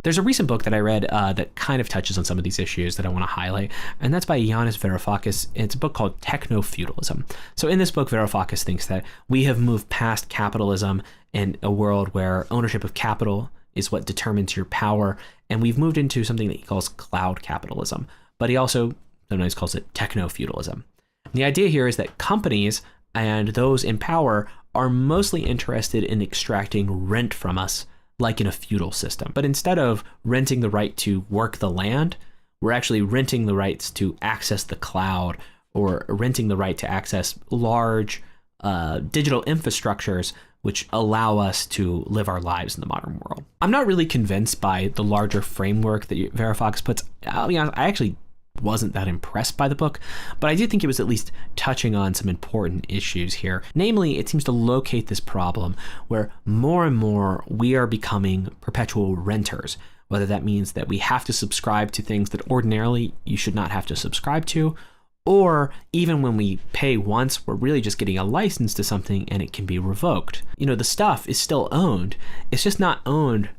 There's a recent book that I read that kind of touches on some of these issues that I want to highlight, and that's by Yanis Varoufakis. It's a book called Techno-Feudalism. So in this book, Varoufakis thinks that we have moved past capitalism in a world where ownership of capital is what determines your power, and we've moved into something that he calls cloud capitalism, but he also sometimes calls it techno-feudalism. The idea here is that companies and those in power are mostly interested in extracting rent from us, like in a feudal system. But instead of renting the right to work the land, we're actually renting the rights to access the cloud, or renting the right to access large digital infrastructures which allow us to live our lives in the modern world. I'm not really convinced by the larger framework that Varoufakis puts. I'll be honest, I actually wasn't that impressed by the book, but I do think it was at least touching on some important issues here. Namely, it seems to locate this problem where more and more we are becoming perpetual renters, whether that means that we have to subscribe to things that ordinarily you should not have to subscribe to, or even when we pay once, we're really just getting a license to something and it can be revoked. You know, the stuff is still owned. It's just not owned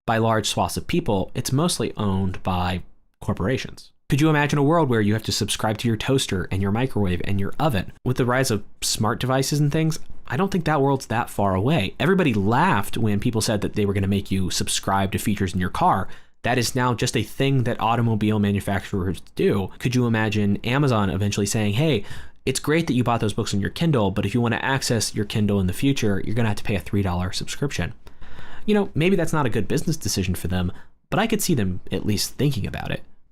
by large swaths of people. It's mostly owned by corporations. Could you imagine a world where you have to subscribe to your toaster and your microwave and your oven? With the rise of smart devices and things, I don't think that world's that far away. Everybody laughed when people said that they were going to make you subscribe to features in your car. That is now just a thing that automobile manufacturers do. Could you imagine Amazon eventually saying, hey, it's great that you bought those books on your Kindle, but if you want to access your Kindle in the future, you're going to have to pay a $3 subscription. You know, maybe that's not a good business decision for them, but I could see them at least thinking about it.